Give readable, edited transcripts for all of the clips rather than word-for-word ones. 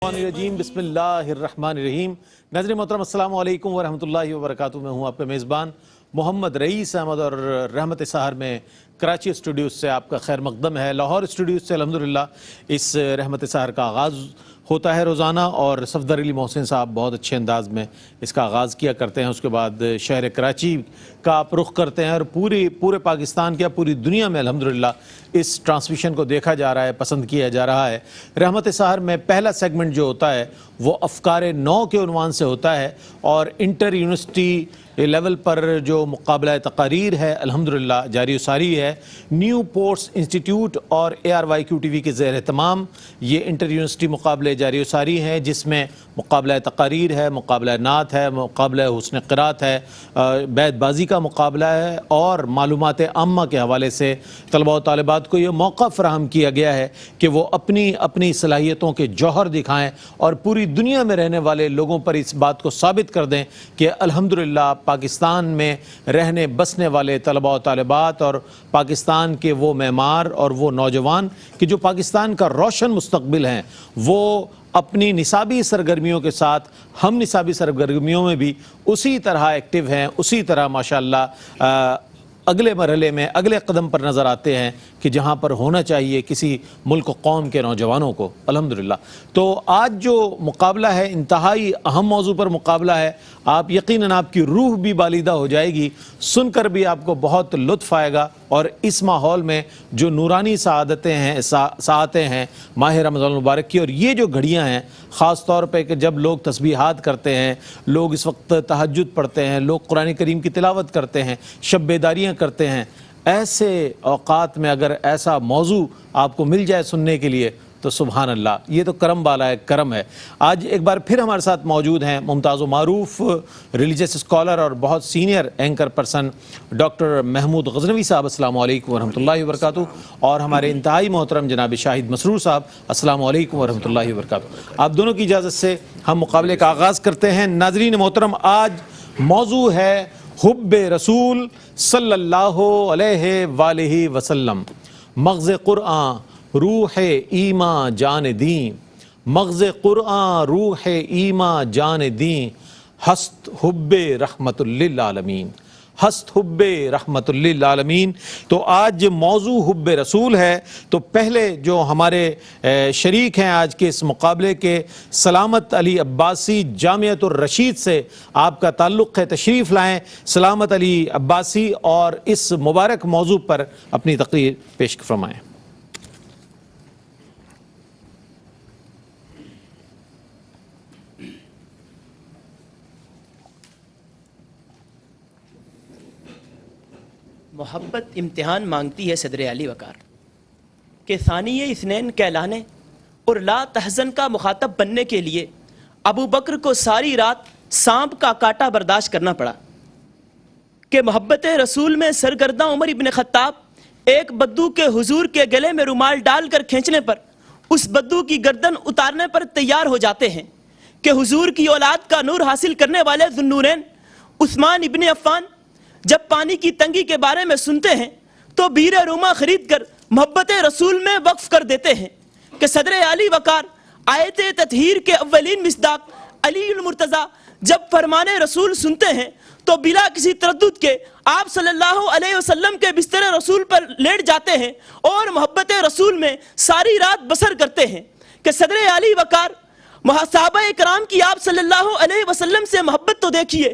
الرجیم بسم اللہ الرحمن الرحیم۔ ناظرین محترم السلام علیکم ورحمۃ اللہ وبرکاتہ۔ میں ہوں آپ کا میزبان محمد رئیس احمد اور رحمت سحر میں کراچی اسٹوڈیوز سے آپ کا خیر مقدم ہے۔ لاہور اسٹوڈیوز سے الحمدللہ اس رحمت سحر کا آغاز ہوتا ہے روزانہ، اور صفدر علی محسن صاحب بہت اچھے انداز میں اس کا آغاز کیا کرتے ہیں۔ اس کے بعد شہر کراچی کا آپ رخ کرتے ہیں، اور پورے پاکستان کیا پوری دنیا میں الحمدللہ اس ٹرانسمیشن کو دیکھا جا رہا ہے، پسند کیا جا رہا ہے۔ رحمت سحر میں پہلا سیگمنٹ جو ہوتا ہے وہ افکار نو کے عنوان سے ہوتا ہے، اور انٹر یونیورسٹی لیول پر جو مقابلہ تقاریر ہے الحمدللہ جاری و ساری ہے۔ نیو پورٹس انسٹیٹیوٹ اور ARYQ TV کے زیر اہتمام یہ انٹر یونیورسٹی مقابلے جاری و ساری ہیں، جس میں مقابلہ تقاریر ہے، مقابلہ نعت ہے، مقابلہ حسن قرات ہے، بیت بازی کا مقابلہ ہے، اور معلومات عامہ کے حوالے سے طلباء و طالبات کو یہ موقع فراہم کیا گیا ہے کہ وہ اپنی صلاحیتوں کے جوہر دکھائیں، اور پوری دنیا میں رہنے والے لوگوں پر اس بات کو ثابت کر دیں کہ الحمدللہ پاکستان میں رہنے بسنے والے طلباء و طالبات اور پاکستان کے وہ معمار اور وہ نوجوان کہ جو پاکستان کا روشن مستقبل ہیں، وہ اپنی نصابی سرگرمیوں کے ساتھ ہم نصابی سرگرمیوں میں بھی اسی طرح ایکٹیو ہیں، اسی طرح ماشاءاللہ اگلے مرحلے میں اگلے قدم پر نظر آتے ہیں کہ جہاں پر ہونا چاہیے کسی ملک و قوم کے نوجوانوں کو الحمدللہ۔ تو آج جو مقابلہ ہے انتہائی اہم موضوع پر مقابلہ ہے، آپ یقیناً آپ کی روح بھی بالیدہ ہو جائے گی، سن کر بھی آپ کو بہت لطف آئے گا، اور اس ماحول میں جو نورانی ساعتیں ہیں ماہ رمضان المبارک کی، اور یہ جو گھڑیاں ہیں خاص طور پہ کہ جب لوگ تسبیحات کرتے ہیں، لوگ اس وقت تہجد پڑھتے ہیں، لوگ قرآن کریم کی تلاوت کرتے ہیں، شب بیداریاں کرتے ہیں، ایسے اوقات میں اگر ایسا موضوع آپ کو مل جائے سننے کے لیے تو سبحان اللہ، یہ تو کرم بالا ہے، کرم ہے۔ آج ایک بار پھر ہمارے ساتھ موجود ہیں ممتاز و معروف ریلیجس اسکالر اور بہت senior anchor person doctor Mahmood Ghaznavi صاحب، السلام علیکم ورحمۃ اللہ وبرکاتہ، اور ہمارے انتہائی محترم جناب شاہد مسرور صاحب، السلام علیکم ورحمۃ اللہ وبرکاتہ۔ آپ دونوں کی اجازت سے ہم مقابلے کا آغاز کرتے ہیں۔ ناظرین محترم، آج موضوع ہے حب رسول صلی اللہ علیہ وآلہ وسلم، مغز قرآن روح ایمان جان دیں، مغز قرآن روح ایمان جان دیں، ہست حب رحمت للعالمین، ہست حب رحمت للعالمین۔ تو آج موضوع حب رسول ہے، تو پہلے جو ہمارے شریک ہیں آج کے اس مقابلے کے، سلامت علی عباسی جامعۃ الرشید سے آپ کا تعلق ہے، تشریف لائیں سلامت علی عباسی، اور اس مبارک موضوع پر اپنی تقریر پیش فرمائیں۔ محبت امتحان مانگتی ہے صدر علی وقار کہ ثانی اثنین کہلانے اور لا تحزن کا مخاطب بننے کے لیے ابو بکر کو ساری رات سانپ کا کاٹا برداشت کرنا پڑا، کہ محبت رسول میں سرگرداں عمر ابن خطاب ایک بدو کے حضور کے گلے میں رومال ڈال کر کھینچنے پر اس بدو کی گردن اتارنے پر تیار ہو جاتے ہیں، کہ حضور کی اولاد کا نور حاصل کرنے والے ذوالنورین عثمان ابن عفان جب پانی کی تنگی کے بارے میں سنتے ہیں تو بیر روما خرید کر محبت رسول میں وقف کر دیتے ہیں، کہ صدر علی وقار آیت تطہیر کے اولین مصداق علی المرتضیٰ جب فرمان رسول سنتے ہیں تو بلا کسی تردد کے آپ صلی اللہ علیہ وسلم کے بستر رسول پر لیٹ جاتے ہیں اور محبت رسول میں ساری رات بسر کرتے ہیں، کہ صدر علی وقار صحابہ کرام کی آپ صلی اللہ علیہ وسلم سے محبت تو دیکھیے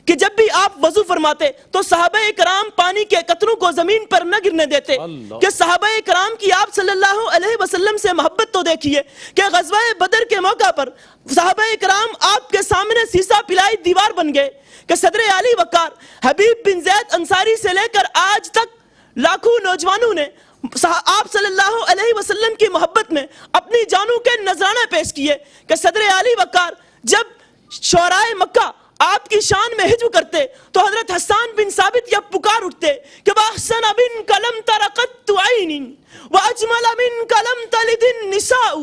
کہ جب بھی آپ وضو فرماتے تو صحابہ کرام پانی کے قطروں کو زمین پر نہ گرنے دیتے، کہ صحابہ کرام کی آپ صلی اللہ علیہ وسلم سے محبت تو دیکھیے کہ غزوہ بدر کے موقع پر صحابہ کرام آپ کے سامنے سیسا پلائی دیوار بن گئے، کہ صدر علی وقار حبیب بن زید انصاری سے لے کر آج تک لاکھوں نوجوانوں نے آپ صلی اللہ علیہ وسلم کی محبت میں اپنی جانوں کے نذرانے پیش کیے، کہ صدر علی وقار جب شعراء مکہ آپ کی شان میں ہجو کرتے تو حضرت حسان بن ثابت یہ پکار اٹھتے کہ وَأَحْسَنَ مِنْكَ لَمْ تَرَ قَطُّ عَيْنٍ وَأَجْمَلَ مِنْكَ لَمْ تَلِدِ النِّسَاءُ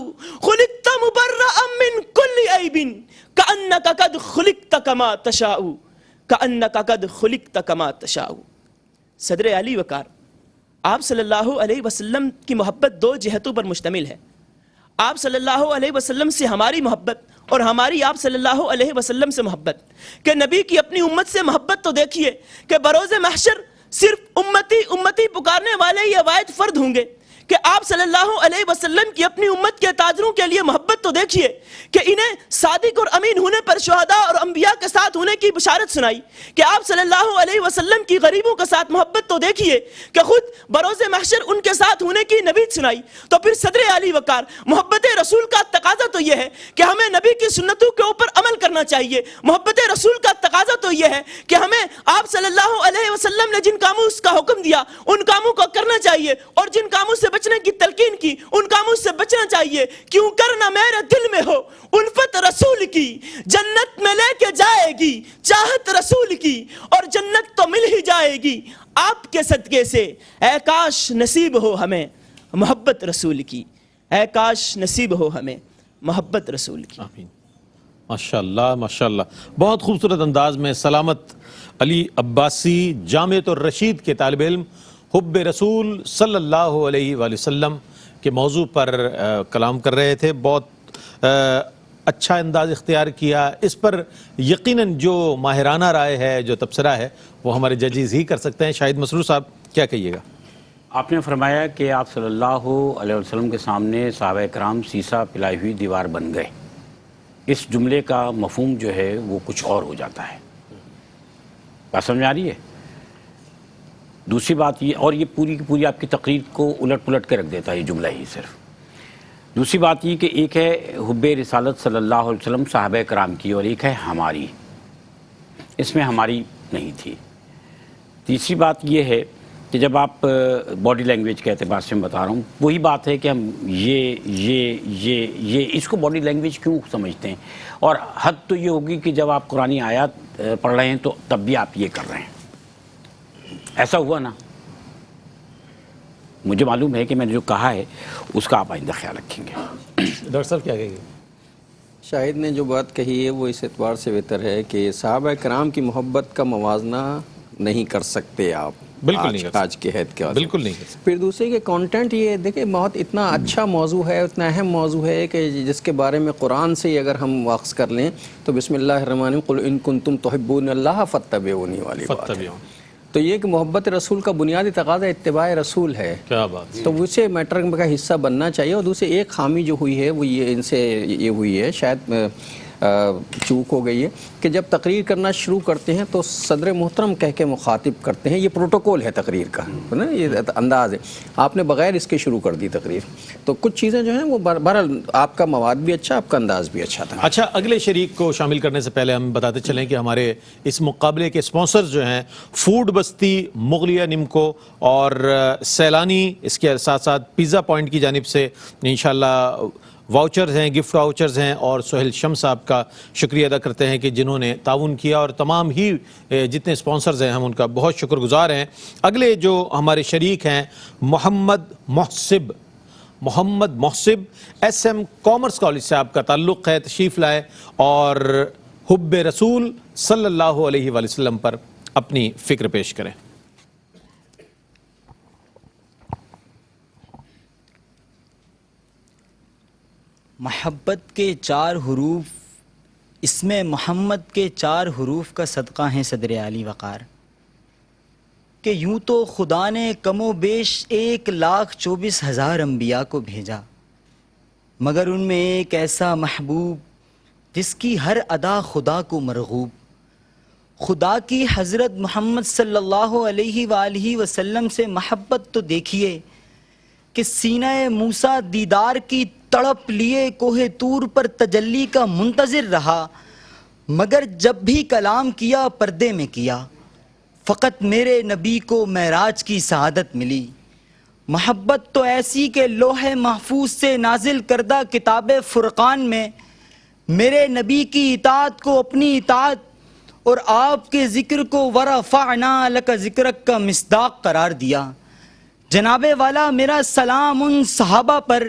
خُلِقْتَ مُبَرَّأً مِنْ كُلِّ عَيْبٍ كَأَنَّكَ قَدْ خُلِقْتَ كَمَا تَشَاءُ كَأَنَّكَ قَدْ خُلِقْتَ كَمَا تَشَاءُ۔ صدر علی وقار آپ صلی اللہ علیہ وسلم کی محبت دو جہتوں پر مشتمل ہے۔ آپ صلی اللہ علیہ وسلم سے ہماری محبت اور ہماری آپ صلی اللہ علیہ وسلم سے محبت، کہ نبی کی اپنی امت سے محبت تو دیکھیے کہ بروز محشر صرف امتی امتی پکارنے والے یہ واحد فرد ہوں گے، کہ آپ صلی اللہ علیہ وسلم کی اپنی امت کے تاجروں کے لیے محبت تو دیکھیے کہ انہیں صادق اور امین ہونے پر شہداء اور انبیاء کے ساتھ ہونے کی بشارت سنائی، کہ آپ صلی اللہ علیہ وسلم کی غریبوں کے ساتھ محبت تو دیکھیے کہ خود بروز محشر ان کے ساتھ ہونے کی نوید سنائی۔ تو پھر صدر علی وقار، محبت رسول کا تقاضا تو یہ ہے کہ ہمیں نبی کی سنتوں کے اوپر عمل کرنا چاہیے، محبت رسول کا تقاضا تو یہ ہے کہ ہمیں آپ صلی اللہ علیہ وسلم نے جن کاموں کا حکم دیا ان کاموں کو کرنا چاہیے، اور جن کاموں سے بچنے کی تلقین کی ان کاموں سے بچنا چاہیے۔ کیوں کرنا میرے دل میں ہو الفت رسول کی، جنت میں لے کے جائے گی چاہت رسول کی، اور جنت تو مل ہی جائے گی آپ کے صدقے سے۔ اے کاش نصیب ہو ہمیں محبت رسول کی، اے کاش نصیب ہو ہمیں محبت رسول کی۔ آمین۔ ماشاءاللہ ماشاءاللہ، بہت خوبصورت انداز میں سلامت علی عباسی جامعۃ الرشید کے طالب علم حب رسول صلی اللہ علیہ وآلہ وسلم کے موضوع پر کلام کر رہے تھے۔ بہت اچھا انداز اختیار کیا۔ اس پر یقیناً جو ماہرانہ رائے ہے، جو تبصرہ ہے، وہ ہمارے ججز ہی کر سکتے ہیں۔ شاہد مسرور صاحب کیا کہیے گا؟ آپ نے فرمایا کہ آپ صلی اللہ علیہ وسلم کے سامنے صحابہ کرام سیسا پلائی ہوئی دیوار بن گئے۔ اس جملے کا مفہوم جو ہے وہ کچھ اور ہو جاتا ہے۔ بات سمجھ آ رہی ہے؟ دوسری بات یہ، اور یہ پوری کی پوری آپ کی تقریر کو الٹ پلٹ کے رکھ دیتا ہے یہ جملہ ہی صرف۔ دوسری بات یہ کہ ایک ہے حب رسالت صلی اللہ علیہ وسلم صحابہ کرام کی، اور ایک ہے ہماری، اس میں ہماری نہیں تھی۔ تیسری بات یہ ہے کہ جب آپ باڈی لینگویج کے اعتبار سے میں بتا رہا ہوں، وہی بات ہے کہ ہم یہ اس کو باڈی لینگویج کیوں سمجھتے ہیں، اور حد تو یہ ہوگی کہ جب آپ قرآنی آیات پڑھ رہے ہیں تو تب بھی آپ یہ کر رہے ہیں۔ ایسا ہوا نا؟ مجھے معلوم ہے کہ میں نے جو کہا ہے اس کا آپ آئندہ خیال رکھیں گے۔ ڈاکٹر صاحب کیا کہیں گے؟ شاہد نے جو بات کہی ہے وہ اس اعتبار سے بہتر ہے کہ صحابہ کرام کی محبت کا موازنہ نہیں کر سکتے آپ، بالکل نہیں کر سکتے، آج کے حد کے بالکل نہیں کر سکتے۔ پھر دوسرے کے کانٹینٹ یہ دیکھیں بہت اتنا اچھا موضوع ہے، اتنا اہم موضوع ہے کہ جس کے بارے میں قرآن سے ہی اگر ہم واقف کر لیں تو بسم اللہ الرحمن الرحیم قل ان کنتم تحبون اللہ فاتبعونی والی بات ہے۔ تو یہ کہ محبت رسول کا بنیادی تقاضا اتباع رسول ہے، کیا بات، تو اسے میٹر کا حصہ بننا چاہیے۔ اور دوسرے ایک خامی جو ہوئی ہے وہ یہ ان سے یہ ہوئی ہے، شاید چوک ہو گئی ہے کہ جب تقریر کرنا شروع کرتے ہیں تو صدر محترم کہہ کے مخاطب کرتے ہیں۔ یہ پروٹوکول ہے تقریر کا نا، یہ انداز ہے، آپ نے بغیر اس کے شروع کر دی تقریر۔ تو کچھ چیزیں جو ہیں وہ بہرحال آپ کا مواد بھی اچھا، آپ کا انداز بھی اچھا تھا۔ اچھا، اگلے شریک کو شامل کرنے سے پہلے ہم بتاتے چلیں کہ ہمارے اس مقابلے کے اسپانسرز جو ہیں فوڈ بستی، مغلیہ نمکو اور سیلانی، اس کے ساتھ ساتھ پیزا پوائنٹ کی جانب سے انشاءاللہ واؤچرز ہیں، گفٹ واؤچرز ہیں، اور سہیل شمس صاحب کا شکریہ ادا کرتے ہیں کہ جنہوں نے تعاون کیا، اور تمام ہی جتنے اسپانسرز ہیں ہم ان کا بہت شکر گزار ہیں۔ اگلے جو ہمارے شریک ہیں محمد محسب ایس ایم کامرس کالج سے آپ کا تعلق ہے، تشریف لائے اور حب رسول صلی اللہ علیہ وآلہ وسلم پر اپنی فکر پیش کریں۔ محبت کے 4 حروف، اس میں محمد کے 4 حروف کا صدقہ ہیں صدر علی وقار، کہ یوں تو خدا نے کم و بیش 1,24,000 انبیاء کو بھیجا، مگر ان میں ایک ایسا محبوب جس کی ہر ادا خدا کو مرغوب، خدا کی حضرت محمد صلی اللہ علیہ وآلہ وسلم سے محبت تو دیکھیے کہ سینہ موسیٰ دیدار کی تڑپ لیے کوہ طور پر تجلی کا منتظر رہا، مگر جب بھی کلام کیا پردے میں کیا، فقط میرے نبی کو معراج کی سعادت ملی۔ محبت تو ایسی کہ لوح محفوظ سے نازل کردہ کتاب فرقان میں میرے نبی کی اطاعت کو اپنی اطاعت اور آپ کے ذکر کو وَرَفَعْنَا لَكَ ذِكْرَكَ کا مصداق قرار دیا۔ جناب والا میرا سلام ان صحابہ پر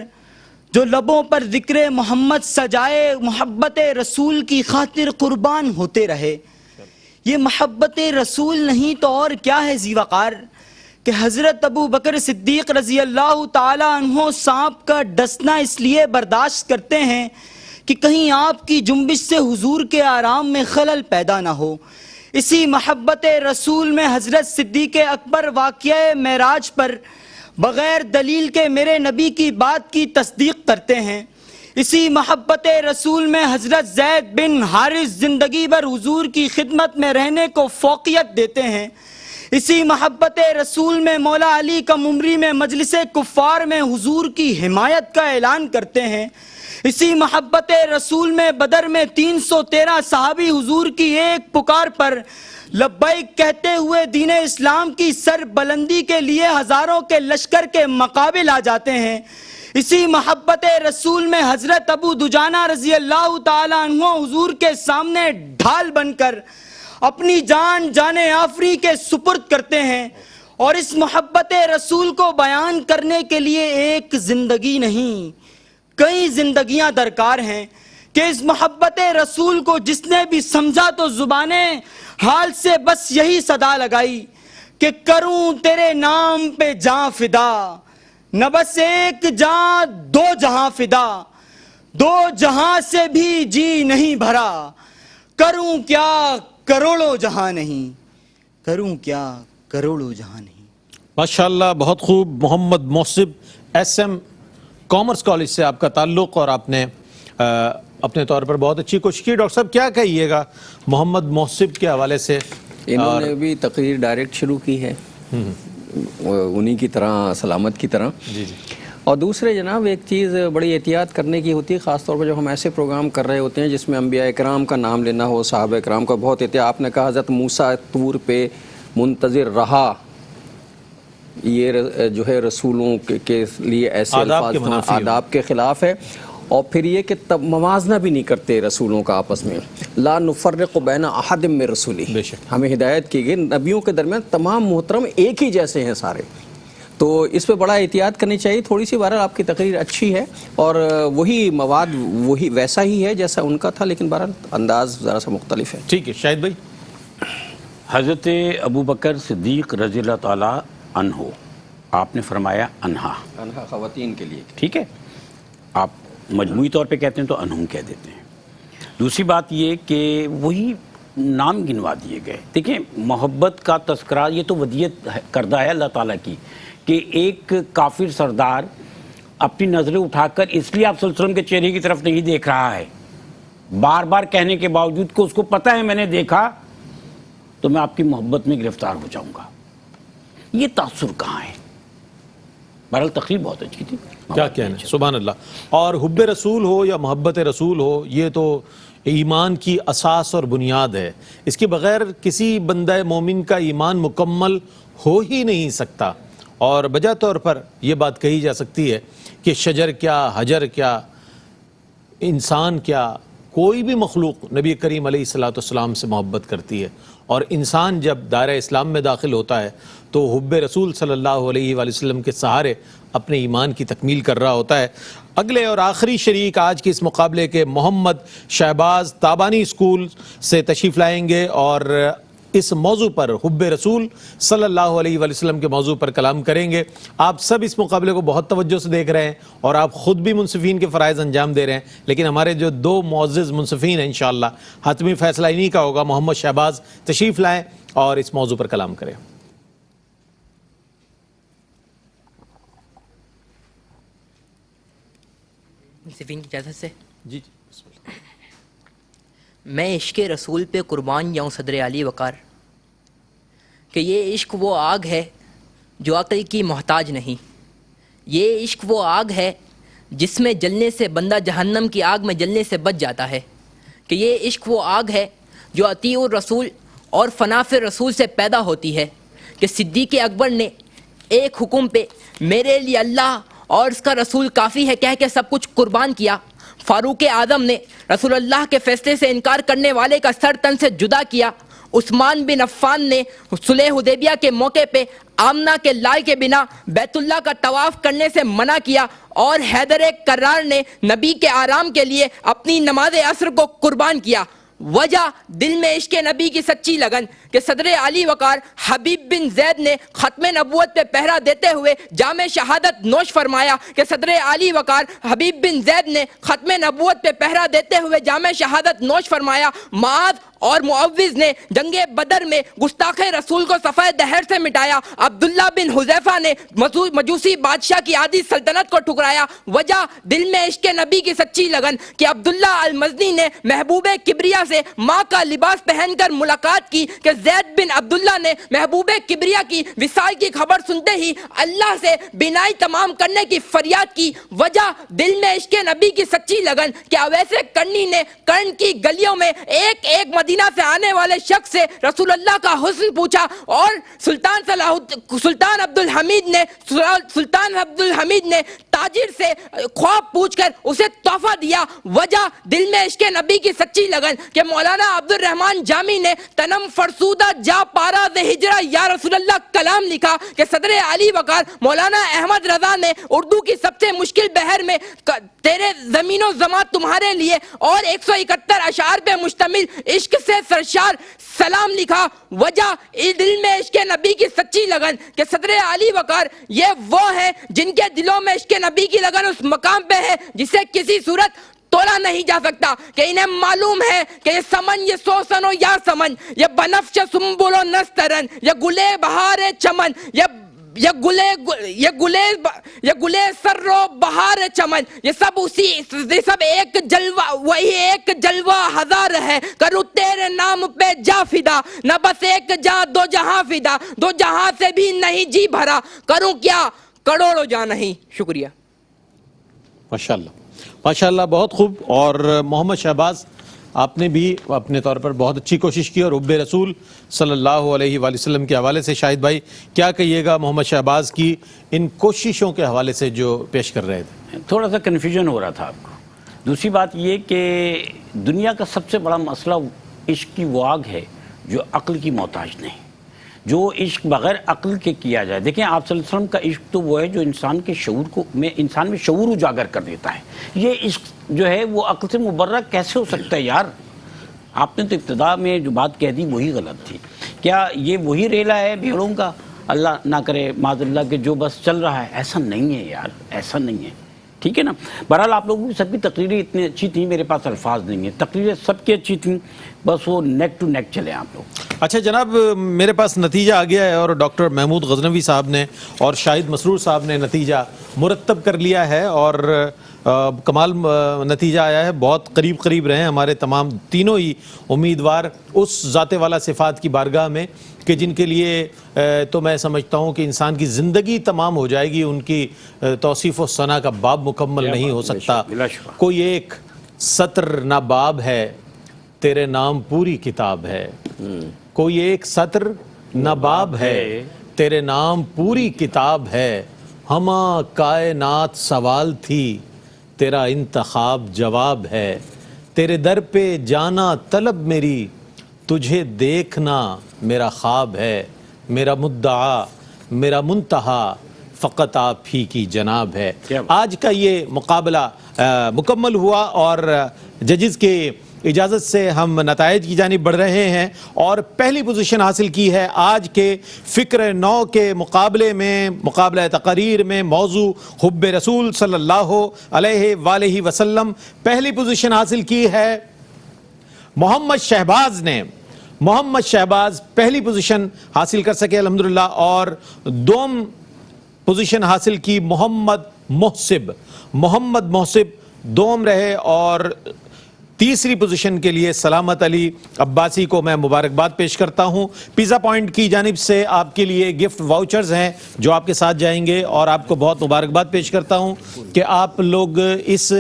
جو لبوں پر ذکر محمد سجائے محبت رسول کی خاطر قربان ہوتے رہے۔ یہ محبت رسول نہیں تو اور کیا ہے ذی وقار، کہ حضرت ابو بکر صدیق رضی اللہ تعالی عنہ سانپ کا ڈسنا اس لیے برداشت کرتے ہیں کہ کہیں آپ کی جنبش سے حضور کے آرام میں خلل پیدا نہ ہو۔ اسی محبت رسول میں حضرت صدیق اکبر واقعہ معراج پر بغیر دلیل کے میرے نبی کی بات کی تصدیق کرتے ہیں۔ اسی محبت رسول میں حضرت زید بن حارث زندگی بھر حضور کی خدمت میں رہنے کو فوقیت دیتے ہیں۔ اسی محبت رسول میں مولا علی کا ممری میں مجلس کفار میں حضور کی حمایت کا اعلان کرتے ہیں۔ اسی محبت رسول میں بدر میں 313 صحابی حضور کی ایک پکار پر لبیک کہتے ہوئے دین اسلام کی سر بلندی کے لیے ہزاروں کے لشکر کے مقابل آ جاتے ہیں۔ اسی محبت رسول میں حضرت ابو دجانہ رضی اللہ تعالی عنہ حضور کے سامنے ڈھال بن کر اپنی جان آفری کے سپرد کرتے ہیں۔ اور اس محبت رسول کو بیان کرنے کے لیے ایک زندگی نہیں، کئی زندگیاں درکار ہیں کہ اس محبت رسول کو جس نے بھی سمجھا تو زبانیں حال سے بس یہی صدا لگائی کہ کروں تیرے نام پہ جاں فدا، نہ بس ایک جاں دو جہاں فدا، دو جہاں سے بھی جی نہیں بھرا، کروں کیا کروڑوں جہاں نہیں، کروں کیا کروڑوں جہاں نہیں۔ ماشاءاللہ، بہت خوب۔ محمد محسب، ایس ایم کامرس کالج سے آپ کا تعلق، اور آپ نے اپنے طور پر بہت اچھی کوشش کی۔ ڈاکٹر صاحب کیا کہیے گا محمد محسب کے حوالے سے؟ انہوں نے بھی تقریر ڈائریکٹ شروع کی ہے انہی کی طرح، سلامت کی طرح۔ جی۔ اور دوسرے جناب ایک چیز بڑی احتیاط کرنے کی ہوتی ہے، خاص طور پر جب ہم ایسے پروگرام کر رہے ہوتے ہیں جس میں انبیاء کرام کا نام لینا ہو، صحابہ کرام کا، بہت احتیاط۔ آپ نے کہا حضرت موسیٰ طور پہ منتظر رہا، یہ جو ہے رسولوں کے لیے ایسے الفاظ آداب کے خلاف ہے۔ اور پھر یہ کہ موازنہ بھی نہیں کرتے رسولوں کا آپس میں، لا نفرق بین احد من رسولی، ہمیں ہدایت کی گئی نبیوں کے درمیان تمام محترم ایک ہی جیسے ہیں سارے، تو اس پہ بڑا احتیاط کرنی چاہیے تھوڑی سی۔ بہرحال آپ کی تقریر اچھی ہے اور وہی مواد وہی ویسا ہی ہے جیسا ان کا تھا، لیکن بہرحال انداز ذرا سا مختلف ہے۔ ٹھیک ہے شاہد بھائی۔ حضرت ابو بکر صدیق رضی اللہ تعالیٰ عنہ، آپ نے فرمایا انہا خواتین کے لیے، ٹھیک ہے، آپ مجموعی طور پہ کہتے ہیں تو انہم کہہ دیتے ہیں۔ دوسری بات یہ کہ وہی نام گنوا دیے گئے۔ دیکھیں، محبت کا تذکرہ یہ تو ودیت کردہ ہے اللہ تعالیٰ کی کہ ایک کافر سردار اپنی نظریں اٹھا کر اس لیے آپ صلی اللہ علیہ وسلم کے چہرے کی طرف نہیں دیکھ رہا ہے، بار بار کہنے کے باوجود کہ اس کو پتہ ہے میں نے دیکھا تو میں آپ کی محبت میں گرفتار ہو جاؤں گا۔ یہ تاثر کہاں ہے؟ بہرحال تقریر بہت اچھی تھی، کیا کہنا ہے، سبحان اللہ۔ اور حب رسول ہو یا محبت رسول ہو، یہ تو ایمان کی اساس اور بنیاد ہے، اس کے بغیر کسی بندہ مومن کا ایمان مکمل ہو ہی نہیں سکتا۔ اور بجا طور پر یہ بات کہی جا سکتی ہے کہ شجر کیا، حجر کیا، انسان کیا، کوئی بھی مخلوق نبی کریم علیہ الصلوۃ والسلام سے محبت کرتی ہے، اور انسان جب دائرہ اسلام میں داخل ہوتا ہے تو حب رسول صلی اللہ علیہ وآلہ وسلم کے سہارے اپنے ایمان کی تکمیل کر رہا ہوتا ہے۔ اگلے اور آخری شریک آج کے اس مقابلے کے محمد شہباز تابانی اسکول سے تشریف لائیں گے، اور اس موضوع پر حب رسول صلی اللہ علیہ وآلہ وسلم کے موضوع پر کلام کریں گے۔ آپ سب اس مقابلے کو بہت توجہ سے دیکھ رہے ہیں اور آپ خود بھی منصفین کے فرائض انجام دے رہے ہیں، لیکن ہمارے جو دو معزز منصفین ہیں انشاءاللہ حتمی فیصلہ انہی کا ہوگا۔ محمد شہباز تشریف لائیں اور اس موضوع پر کلام کریں۔ منصفین کی اجازت سے جی میں عشق رسول پہ قربان جاؤں صدر علی وقار، کہ یہ عشق وہ آگ ہے جو عقل کی محتاج نہیں، یہ عشق وہ آگ ہے جس میں جلنے سے بندہ جہنم کی آگ میں جلنے سے بچ جاتا ہے، کہ یہ عشق وہ آگ ہے جو اطیع الرسول اور فناف رسول سے پیدا ہوتی ہے، کہ صدیق اکبر نے ایک حکم پہ میرے لیے اللہ اور اس کا رسول کافی ہے کہہ کے سب کچھ قربان کیا۔ فاروق اعظم نے رسول اللہ کے فیصلے سے انکار کرنے والے کا سر تن سے جدا کیا۔ عثمان بن عفان نے صلح حدیبیہ کے موقع پہ آمنہ کے لال کے بنا بیت اللہ کا طواف کرنے سے منع کیا، اور حیدر کرار نے نبی کے آرام کے لیے اپنی نماز عصر کو قربان کیا۔ وجہ دل میں عشق نبی کی سچی لگن کہ صدر علی وقار حبیب بن زید نے ختم نبوت پہ پہرا دیتے ہوئے جام شہادت نوش فرمایا کہ صدر علی وقار حبیب بن زید نے ختم نبوت پہ پہرا دیتے ہوئے جام شہادت نوش فرمایا. معاذ اور معوذ نے جنگ بدر میں گستاخ رسول کو صفحہ دہر سے مٹایا. عبداللہ بن حذیفہ نے مجوسی بادشاہ کی عادی سلطنت کو ٹھکرایا. وجہ دل میں عشق نبی کی سچی لگن کہ عبداللہ المزنی نے محبوب کبریا سے ماں کا لباس پہن کر ملاقات کی کہ زید بن عبداللہ نے محبوب کبریا کی وصال کی خبر سنتے ہی اللہ سے بینائی تمام کرنے کی فریاد کی. وجہ دل میں عشق نبی کی سچی لگن کہ اویس کرنی نے کرن کی گلیوں میں ایک ایک مدینہ سے آنے والے شخص سے رسول اللہ کا حسن پوچھا اور سلطان عبد الحمید نے تاجر سے خواب پوچھ کر اسے تحفہ دیا. وجہ دل میں عشق نبی کی سچی لگن کہ مولانا عبد الرحمن جامی نے تنم فرسودہ جا پارا ز ہجرہ یا رسول اللہ کلام لکھا کہ صدر علی وقار مولانا احمد رضا نے اردو کی سب سے مشکل بحر میں تیرے زمین و زمان تمہارے لیے اور 171 اشعار پہ مشتمل عشق سے سرشار سلام لکھا. وجہ دل میں عشق نبی کی سچی لگن کہ صدر علی وقار یہ وہ ہیں جن کے دلوں میں عشق نبی کی لگن اس مقام پہ ہے جسے کسی صورت تولا نہیں جا سکتا کہ انہیں معلوم ہے کہ یہ سمن یہ سوسن و یا سمن یہ بنفش سنبل و نسترن یہ گلے بہار چمن یہ گلے سر و بہار چمن یہ سب ایک جلوہ وہی ایک جلوہ ہزار ہے. کروں تیرے نام پہ جا فدا نہ بس ایک جا دو جہاں فدا دو جہاں سے بھی نہیں جی بھرا کروں کیا کروڑوں جا نہیں. شکریہ. ماشاءاللہ ماشاءاللہ بہت خوب. اور محمد شہباز آپ نے بھی اپنے طور پر بہت اچھی کوشش کی اور حب رسول صلی اللہ علیہ وآلہ وسلم کے حوالے سے شاہد بھائی کیا کہیے گا محمد شہباز کی ان کوششوں کے حوالے سے جو پیش کر رہے تھے؟ تھوڑا سا کنفیوژن ہو رہا تھا آپ کو. دوسری بات یہ کہ دنیا کا سب سے بڑا مسئلہ عشق کی وہ آگ ہے جو عقل کی محتاج نہیں, جو عشق بغیر عقل کے کیا جائے. دیکھیں آپ صلی اللہ علیہ وسلم کا عشق تو وہ ہے جو انسان کے شعور انسان میں شعور اجاگر کر دیتا ہے. یہ عشق جو ہے وہ عقل سے مبرہ کیسے ہو سکتا ہے یار؟ آپ نے تو ابتدا میں جو بات کہہ دی وہی غلط تھی. کیا یہ وہی ریلا ہے بھیڑوں کا؟ اللہ نہ کرے معاذ اللہ کہ جو بس چل رہا ہے. ایسا نہیں ہے یار, ایسا نہیں ہے. ٹھیک ہے نا. بہرحال آپ لوگوں کی سب کی تقریریں اتنی اچھی تھیں, میرے پاس الفاظ نہیں ہیں. تقریریں سب کی اچھی تھیں, بس وہ نیک ٹو نیک چلے آپ لوگ. اچھا جناب, میرے پاس نتیجہ آ گیا ہے اور ڈاکٹر محمود غزنوی صاحب نے اور شاہد مسرور صاحب نے نتیجہ مرتب کر لیا ہے اور کمال نتیجہ آیا ہے. بہت قریب رہے ہیں ہمارے تمام تینوں ہی امیدوار اس ذات والا صفات کی بارگاہ میں کہ جن کے لیے تو میں سمجھتا ہوں کہ انسان کی زندگی تمام ہو جائے گی, ان کی توصیف و ثنا کا باب مکمل نہیں ہو سکتا. کوئی ایک سطر نہ باب ہے تیرے نام پوری کتاب ہے, کوئی ایک سطر نہ باب ہے تیرے نام پوری کتاب ہے. ہمہ کائنات سوال تھی تیرا انتخاب جواب ہے. تیرے در پہ جانا طلب میری تجھے دیکھنا میرا خواب ہے. میرا مدعا میرا منتہا فقط آپ ہی کی جناب ہے. آج کا یہ مقابلہ مکمل ہوا اور ججز کے اجازت سے ہم نتائج کی جانب بڑھ رہے ہیں اور پہلی پوزیشن حاصل کی ہے آج کے فکر نو کے مقابلے میں, مقابلہ تقاریر میں موضوع حب رسول صلی اللہ علیہ وآلہ وسلم. پہلی پوزیشن حاصل کی ہے محمد شہباز نے. محمد شہباز پہلی پوزیشن حاصل کر سکے الحمدللہ, اور دوم پوزیشن حاصل کی محمد محسب دوم رہے, اور تیسری پوزیشن کے لیے سلامت علی عباسی کو میں مبارکباد پیش کرتا ہوں. پیزا پوائنٹ کی جانب سے آپ کے لیے گفٹ واؤچرز ہیں جو آپ کے ساتھ جائیں گے, اور آپ کو بہت مبارکباد پیش کرتا ہوں کہ آپ لوگ اس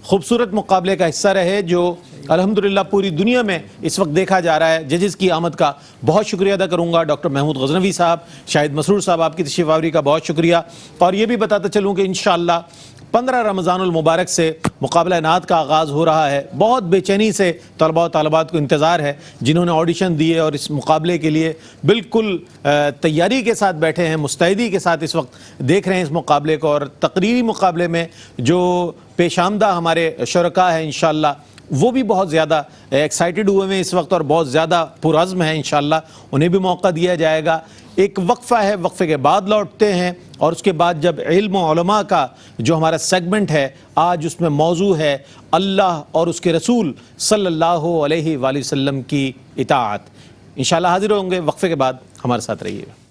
خوبصورت مقابلے کا حصہ رہے جو الحمدللہ پوری دنیا میں اس وقت دیکھا جا رہا ہے. ججز کی آمد کا بہت شکریہ ادا کروں گا. ڈاکٹر محمود غزنوی صاحب, شاہد مسرور صاحب, آپ کی تشریف آوری کا بہت شکریہ. اور یہ بھی بتاتا چلوں کہ انشاءاللہ 15 رمضان المبارک سے مقابلہ نعت کا آغاز ہو رہا ہے. بہت بے چینی سے طلباء و طالبات کو انتظار ہے جنہوں نے آڈیشن دیے اور اس مقابلے کے لیے بالکل تیاری کے ساتھ بیٹھے ہیں, مستعدی کے ساتھ اس وقت دیکھ رہے ہیں اس مقابلے کو. اور تقریری مقابلے میں جو پیش آمدہ ہمارے شرکاء ہیں انشاءاللہ وہ بھی بہت زیادہ ایکسائٹڈ ہوئے ہیں اس وقت اور بہت زیادہ پرعزم ہیں، انشاءاللہ انہیں بھی موقع دیا جائے گا۔ ایک وقفہ ہے، وقفے کے بعد لوٹتے ہیں، اور اس کے بعد جب علم و علماء کا جو ہمارا سیگمنٹ ہے آج اس میں موضوع ہے اللہ اور اس کے رسول صلی اللہ علیہ وآلہ وسلم کی اطاعت۔ انشاءاللہ حاضر ہوں گے وقفے کے بعد، ہمارے ساتھ رہیے گا۔